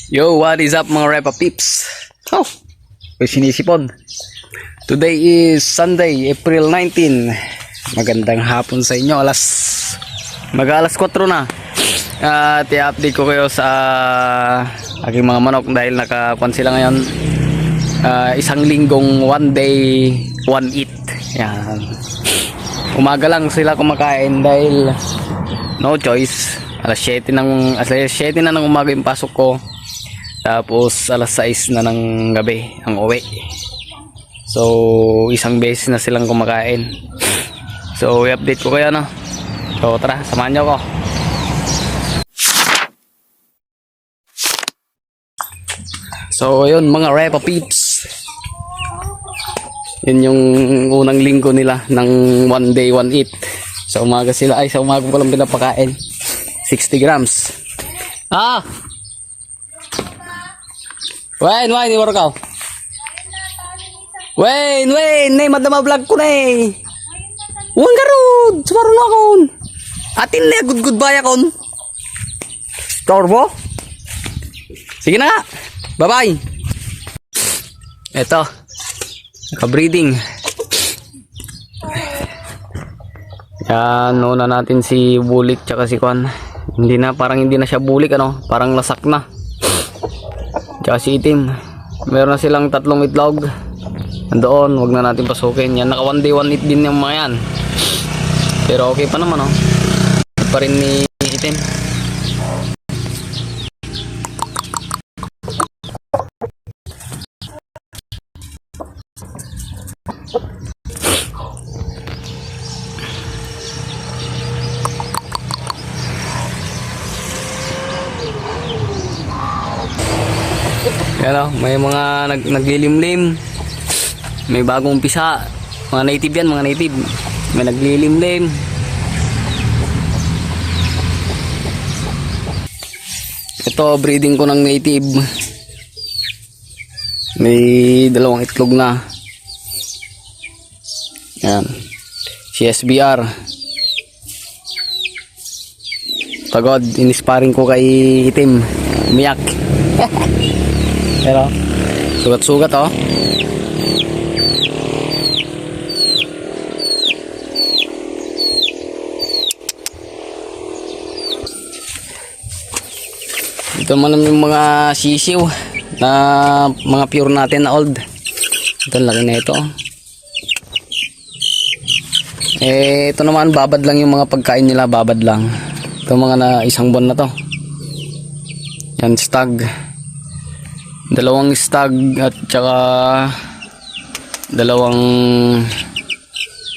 Yo, what is up mga Repa Peeps? Oh, may sinisipon. Today is Sunday, April 19. Magandang hapon sa inyo. Mag-alas 4 na. At i-update ko kayo sa aking mga manok dahil nakakuan sila ngayon. Isang linggong 1 day, 1 eat. Yan. Umaga lang sila kumakain dahil no choice. Alas 7 na ng umaga yung pasok ko. Tapos alas 6 na ng gabi ang uwi. So isang beses na silang kumakain. So i-update ko kayo, no. So tara, samahan niyo ako. So ayun mga Repa Peeps, yun yung unang linggo nila ng 1 day 1 eat. Sa umaga ko lang pinapakain 60 grams. Wayne, iwar ka. Wayne, nay madama vlog ko na eh. Uwang garud, sumaro na akon. Atin na, good bye akon. Torbo? Sige na, bye-bye. Eto, naka-breeding. Yan, una natin si bulik tsaka si Kwan. Parang hindi na siya bulik, ano, parang lasak na. Tsaka si itim. Meron na silang 3 itlog. Andoon, wag na natin pasukin. Yan, naka 1 day 1 eat din yung mga yan. Pero okay pa naman, oh. Pa rin ni itim. Yan, oh, may mga naglilimlim. May bagong umpisa. Mga native yan, mga native. May naglilimlim. Ito, breeding ko ng native. May 2 itlog na. Yan. CSBR. Pagod, inisparing ko kay itim. Umiyak. Pero sugat-sugat, oh. Ito man yung mga sisiw na mga pure natin na old. Ito laki na ito, oh. Ito naman babad lang yung mga pagkain nila, babad lang. Ito mga na isang buwan na to. Yan, stag. 2 stag at saka 2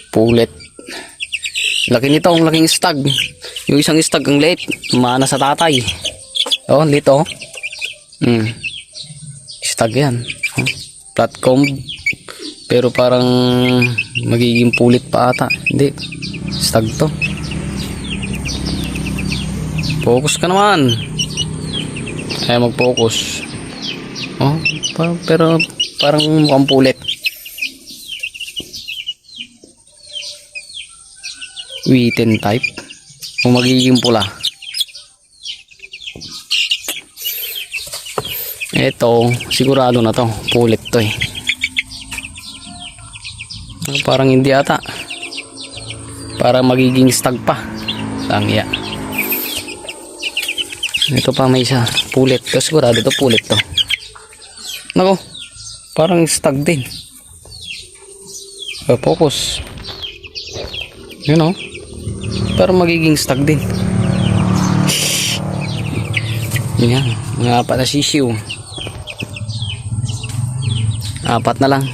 pulet. Laki nito, ang laking stag. Yung isang stag ang liit, maana sa tatay. Oh, lito. Stag yan. Flat comb. Pero parang magiging pulit pa ata. Hindi, stag to. Focus ka naman. Ay, mag-focus. Oh, pero parang mukhang pulit. Wheaten type. Kung magiging pula. Ito, sigurado na to. Pulit to eh. Parang hindi ata. Parang magiging stag pa. Langya. Ito pa may isa. Pulit. Pero sigurado to pulit to. Nako, parang stag din. Focus. You know, pero magiging stag din. Yan, mga 4 na sisiw. 4 na lang.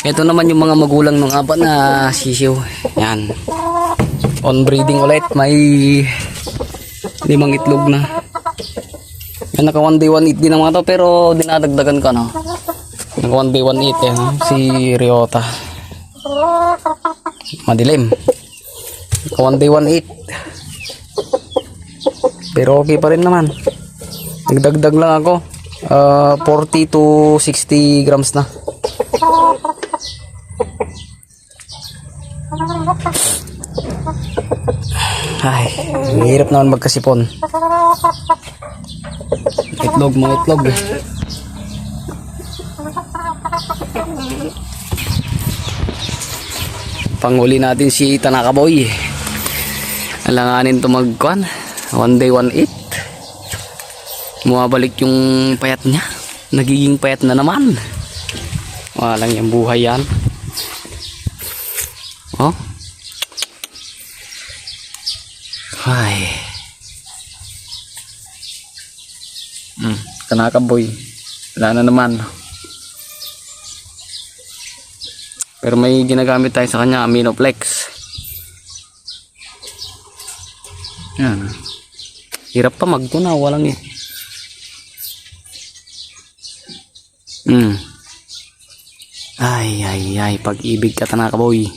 Ito naman yung mga magulang ng 4 na sisiw. Yan. On breeding ulit, may 5 itlog na. Yan, naka 1 day 1 eat din ang mga to, pero dinadagdagan ka, no. Naka 1 day 1 eat yan, si Ryota. Madilim. Naka 1 day 1 eat. Pero okay pa rin naman. Nagdagdag lang ako. 40 to 60 grams na. Ay, hirap naman magkasipon. Itlog, mga itlog. Panghuli natin si Tanaka Boy. Alanganin to magkuhan. One day, one eat. Bumabalik yung payat niya. Nagiging payat na naman. Walang yung buhay yan. Oh. Ay. Tanaka Boy. Wala na naman. Pero may ginagamit tayo sa kanya, Aminoplex. Yan. Hirap pa magtunaw, walang eh. Ay, pag-ibig ka Tanaka Boy.